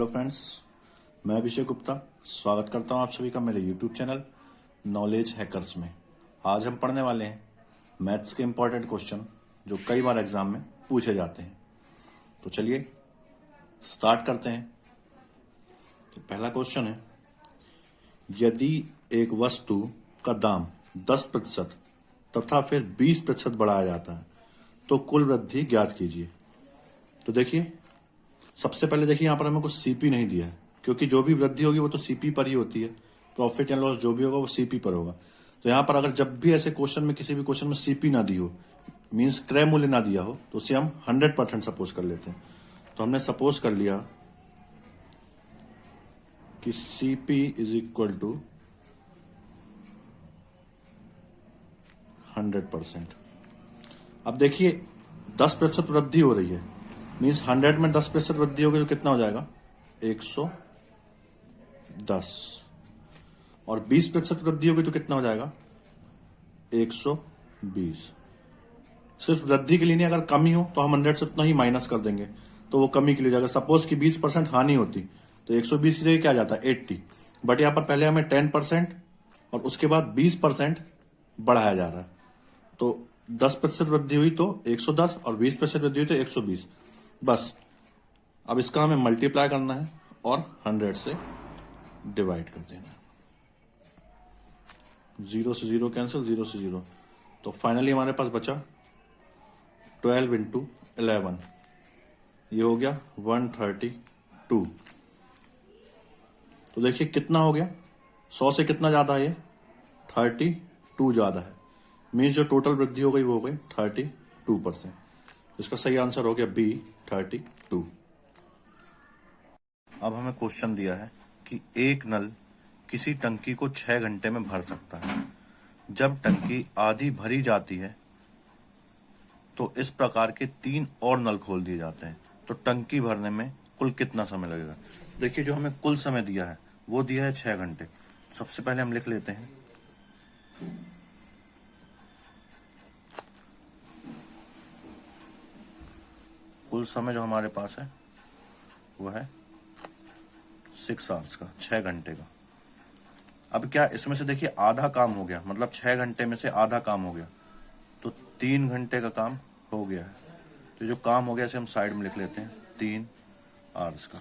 Hello friends, मैं अभिषेक गुप्ता स्वागत करता हूं आप सभी का मेरे यूट्यूब चैनल नॉलेज हैकर्स में। आज हम पढ़ने वाले हैं मैथ्स के इंपॉर्टेंट क्वेश्चन जो कई बार एग्जाम में पूछे जाते हैं। तो चलिए स्टार्ट करते हैं। तो पहला क्वेश्चन है, यदि एक वस्तु का दाम 10% तथा फिर 20% बढ़ाया जाता है तो कुल वृद्धि ज्ञात कीजिए। तो देखिए, सबसे पहले देखिए यहाँ पर हमें कुछ सीपी नहीं दिया है, क्योंकि जो भी वृद्धि होगी वो तो सीपी पर ही होती है। प्रॉफिट एंड लॉस जो भी होगा वो सीपी पर होगा। तो यहाँ पर अगर जब भी ऐसे क्वेश्चन में किसी भी क्वेश्चन में सीपी ना दी हो, मींस क्रय मूल्य ना दिया हो, तो उसे हम 100% सपोज कर लेते हैं। तो हमने सपोज कर लिया कि सीपी इज इक्वल टू 100%। अब देखिए 10% वृद्धि हो रही है, मीन्स 100 में 10% वृद्धि होगी तो कितना हो जाएगा 110, और 20% वृद्धि होगी तो कितना हो जाएगा 120। सिर्फ वृद्धि के लिए नहीं, अगर कमी हो तो हम 100 से उतना ही माइनस कर देंगे तो वो कमी के लिए जाएगा। सपोज कि 20% हानि होती तो 120 की जगह क्या जाता है 80, बट यहाँ पर पहले हमें 10% और उसके बाद 20% बढ़ाया जा रहा है। तो 10% वृद्धि हुई तो 110 और 20% वृद्धि हुई तो 120। बस अब इसका हमें मल्टीप्लाई करना है और 100 से डिवाइड कर देना है। 0 से 0 कैंसिल, 0 से 0, तो फाइनली हमारे पास बचा 12 इंटू 11, ये हो गया 132। तो देखिए कितना हो गया, 100 से कितना ज्यादा है, ये 32 ज्यादा है। मीन्स जो टोटल वृद्धि हो गई वो हो गई 32%। इसका सही आंसर हो गया बी 32। अब हमें क्वेश्चन दिया है कि एक नल किसी टंकी को 6 घंटे में भर सकता है। जब टंकी आधी भरी जाती है तो इस प्रकार के 3 और नल खोल दिए जाते हैं, तो टंकी भरने में कुल कितना समय लगेगा। देखिए जो हमें कुल समय दिया है वो दिया है 6 घंटे। सबसे पहले हम लिख लेते हैं कुल समय जो हमारे पास है वो है 6 आवर्स का, 6 घंटे का। अब क्या इसमें से देखिए आधा काम हो गया, मतलब 6 घंटे में से आधा काम हो गया, तो 3 घंटे का काम हो गया है। तो जो काम हो गया इसे हम साइड में लिख लेते हैं 3 आवर्स का।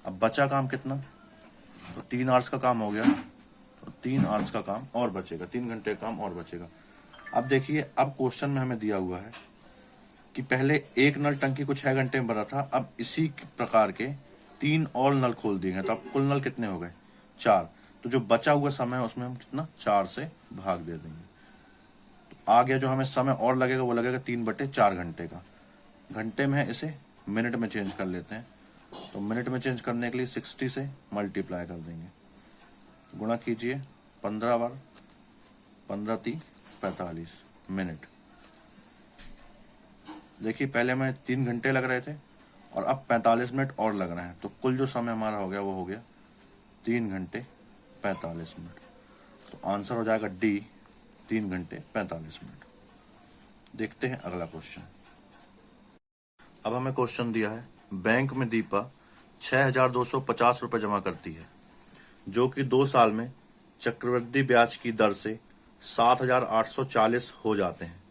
अब बचा काम कितना, तो 3 आवर्स का काम हो गया, तो 3 आवर्स का काम और बचेगा, 3 घंटे का काम और बचेगा। अब देखिए, अब क्वेश्चन में हमें दिया हुआ है कि पहले एक नल टंकी को 6 घंटे में भरा था, अब इसी प्रकार के 3 और नल खोल दिए हैं, तो अब कुल नल कितने हो गए 4। तो जो बचा हुआ समय है उसमें हम कितना 4 से भाग दे देंगे। तो आ गया जो हमें समय और लगेगा वो लगेगा 3/4 घंटे का। घंटे में है, इसे मिनट में चेंज कर लेते हैं। तो मिनट में चेंज करने के लिए 60 से मल्टीप्लाई कर देंगे, गुणा कीजिए 15 बार, 15 × 45 मिनट। देखिए पहले हमें 3 घंटे लग रहे थे और अब 45 मिनट और लग रहे हैं, तो कुल जो समय हमारा हो गया वो हो गया 3 घंटे 45 मिनट। तो आंसर हो जाएगा डी 3 घंटे 45 मिनट। देखते हैं अगला क्वेश्चन। अब हमें क्वेश्चन दिया है, बैंक में दीपा 6250 रुपए जमा करती है, जो कि 2 साल में चक्रवृद्धि ब्याज की दर से 7840 हो जाते हैं,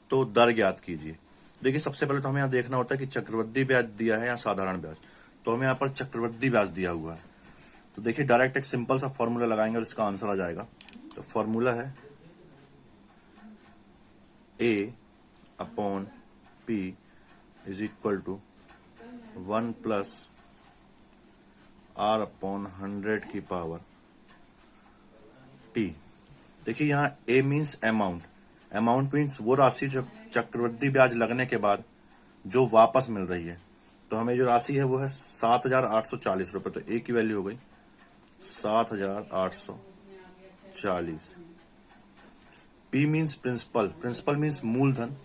तो दर ज्ञात कीजिए। देखिए सबसे पहले तो हमें यहाँ देखना होता है कि चक्रवृद्धि ब्याज दिया है या साधारण ब्याज। तो हमें यहाँ पर चक्रवृद्धि ब्याज दिया हुआ है, तो देखिए डायरेक्ट एक सिंपल सा फॉर्मूला लगाएंगे और इसका आंसर आ जाएगा। तो फॉर्मूला है A/P is equal to 1 + R/100 की पावर P। देखिए यहाँ A means amount, amount means वो राशि जो चक्रवृद्धि ब्याज लगने के बाद जो वापस मिल रही है। तो हमें जो राशि है वो है 7840 रुपए, तो ए की वैल्यू हो गई 7840। P means principal, principal means मूलधन,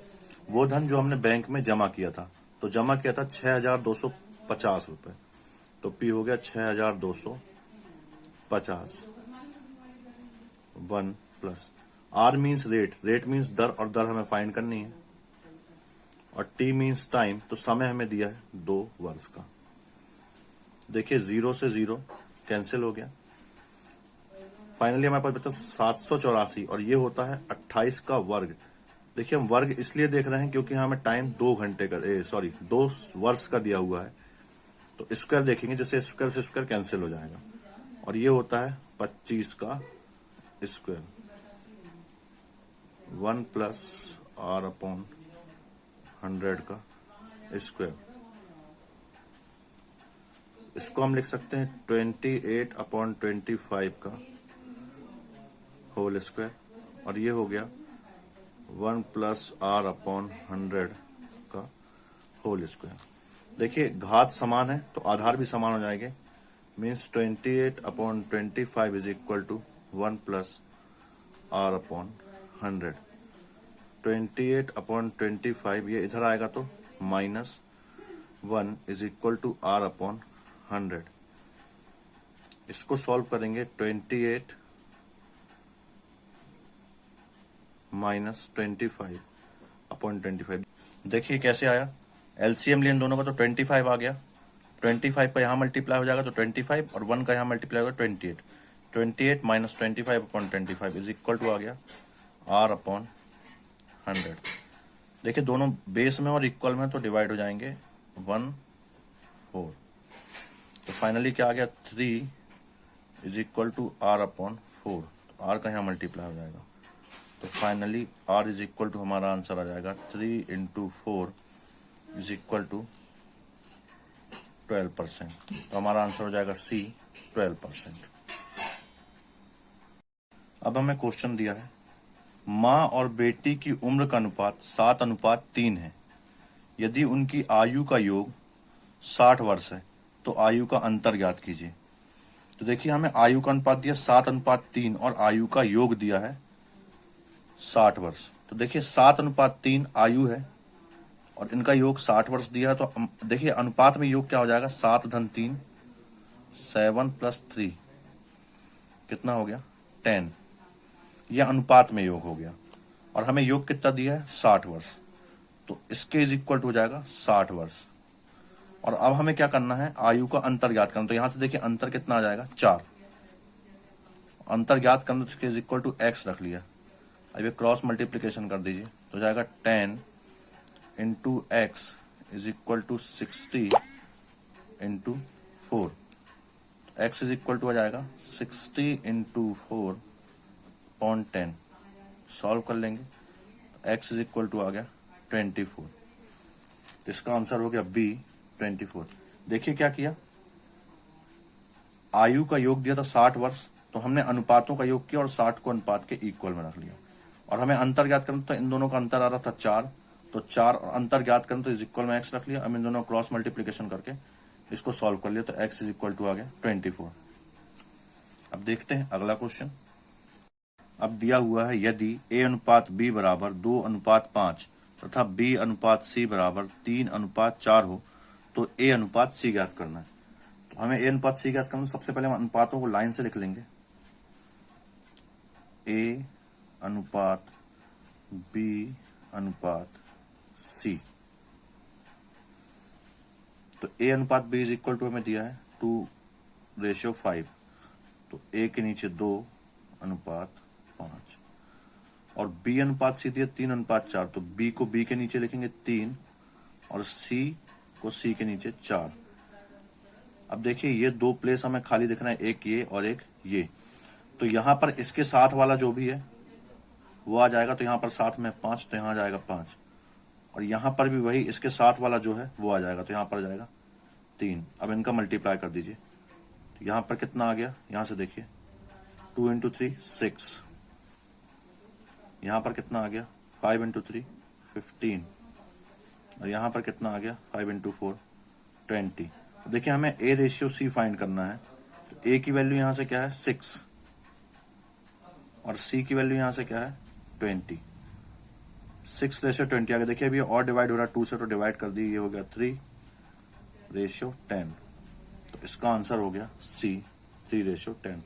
वो धन जो हमने बैंक में जमा किया था। तो जमा किया था 6250 रुपए, तो पी हो गया 6250। 1 + R means rate, rate means दर, और दर हमें फाइंड करनी है। और टी मीन्स टाइम, तो समय हमें दिया है 2 वर्ष का। देखिए 0 से 0 कैंसिल हो गया। फाइनली हमारे पास बचा 784 और ये होता है 28 का वर्ग। देखिए हम वर्ग इसलिए देख रहे हैं क्योंकि हमें टाइम 2 घंटे का 2 वर्ष का दिया हुआ है। तो स्क्वायर देखेंगे, जैसे स्क्वायर से स्क्वायर कैंसिल हो जाएगा और ये होता है 25 का स्क्वायर, 1 प्लस r अपॉन 100 का स्क्वायर। इसको हम लिख सकते हैं 28 अपॉन 25 का होल स्क्वायर और ये हो गया 1 प्लस r अपॉन 100 का होल स्क्वायर। देखिए घात समान है तो आधार भी समान हो जाएंगे, means 28 upon 25 is equal to 1 plus r upon 100। 28 upon 25 ये इधर आएगा तो minus 1 is equal to r upon 100। इसको सॉल्व करेंगे 28 माइनस 25 अपॉन 25। देखिए कैसे आया, एलसीएम लिया इन दोनों का तो 25 आ गया। 25 का यहाँ मल्टीप्लाई हो जाएगा तो 25 और 1 का यहाँ मल्टीप्लाई होगा 28। 28 minus 25 upon 25 is equal to आ गया r अपॉन 100। देखिए दोनों बेस में और इक्वल में तो डिवाइड हो जाएंगे 1 4। तो फाइनली क्या आ गया 3 is equal to r upon 4। तो r का यहाँ मल्टीप्लाई हो जाएगा तो finally r is equal to हमारा आंसर आ जाएगा 3 इंटू 4 इज इक्वल टू 12%। तो हमारा आंसर हो जाएगा C 12%। अब हमें क्वेश्चन दिया है माँ और बेटी की उम्र का अनुपात 7:3 है। यदि उनकी आयु का योग 60 वर्ष है तो आयु का अंतर ज्ञात कीजिए। तो देखिए हमें आयु का अनुपात दिया 7:3 और आयु का योग दिया है 60 वर्ष। तो देखिए 7:3 आयु है और इनका योग 60 वर्ष दिया है। तो देखिए अनुपात में योग क्या हो जाएगा, 7 धन 3 7 प्लस 3 कितना हो गया 10। यह अनुपात में योग हो गया और हमें योग कितना दिया है 60 वर्ष। तो इसके इज इक्वल टू हो जाएगा 60 वर्ष। और अब हमें क्या करना है, आयु का अंतर ज्ञात करना। तो यहां से देखिए अंतर कितना आ जाएगा 4। अंतर ज्ञात करना तो इसके इज इक्वल टू x रख लिया। अब ये क्रॉस मल्टीप्लीकेशन कर दीजिए तो हो जाएगा 10 into X is equal to 60 into 4। X is equal to आ जाएगा 60 इंटू 4 अपॉन 10। सॉल्व कर लेंगे तो एक्स इज इक्वल टू आ गया 24। तो इसका आंसर हो गया बी 24। देखिए क्या किया, आयु का योग दिया था 60 वर्ष तो हमने अनुपातों का योग किया और 60 को अनुपात के इक्वल में रख लिया। और हमें अंतर ज्ञात करना तो इन दोनों का अंतर आ रहा था 4, तो 4 और अंतर ज्ञात करना तो इज इक्वल में एक्स रख लिया। अब इन दोनों क्रॉस मल्टीप्लीकेशन करके इसको सॉल्व कर लिया तो एक्स इज इक्वल टू आ गया 24। अब देखते हैं अगला क्वेश्चन। अब दिया हुआ है यदि a अनुपात b बराबर 2:5 तथा b अनुपात c बराबर 3:4 हो तो a अनुपात c ज्ञात करना है। तो हमें a अनुपात c ज्ञात करना, सबसे पहले हम अनुपातों को लाइन से लिख लेंगे। a अनुपात b अनुपात c। तो a अनुपात b इज इक्वल टू हमें दिया है 2:5। तो a के नीचे 2:5 और b अनुपात c दिया 3:4। तो b को b के नीचे लिखेंगे 3 और c को c के नीचे 4। अब देखिए ये दो प्लेस हमें खाली दिख रहा है, एक ये और एक ये। तो यहां पर इसके साथ वाला जो भी है वो आ जाएगा। तो यहां पर साथ में 5 तो यहां आ जाएगा 5 और यहां पर भी वही इसके साथ वाला जो है वो आ जाएगा। तो यहां पर आ जाएगा 3। अब इनका मल्टीप्लाई कर दीजिए तो यहां पर कितना आ गया, यहां से देखिए 2 इंटू 3 6। यहां पर कितना आ गया 5 इंटू 3 15 और यहां पर कितना आ गया 5 इंटू 4 20। तो देखिए हमें a रेशियो c फाइंड करना है। तो a की वैल्यू यहां से क्या है 6 और c की वैल्यू यहां से क्या है 20। 6 रेशियो 20 आ गया। देखिए अभी और डिवाइड हो रहा है 2 से, तो डिवाइड कर दी, ये हो गया 3 रेशियो 10। तो इसका आंसर हो गया C 3 रेशियो 10।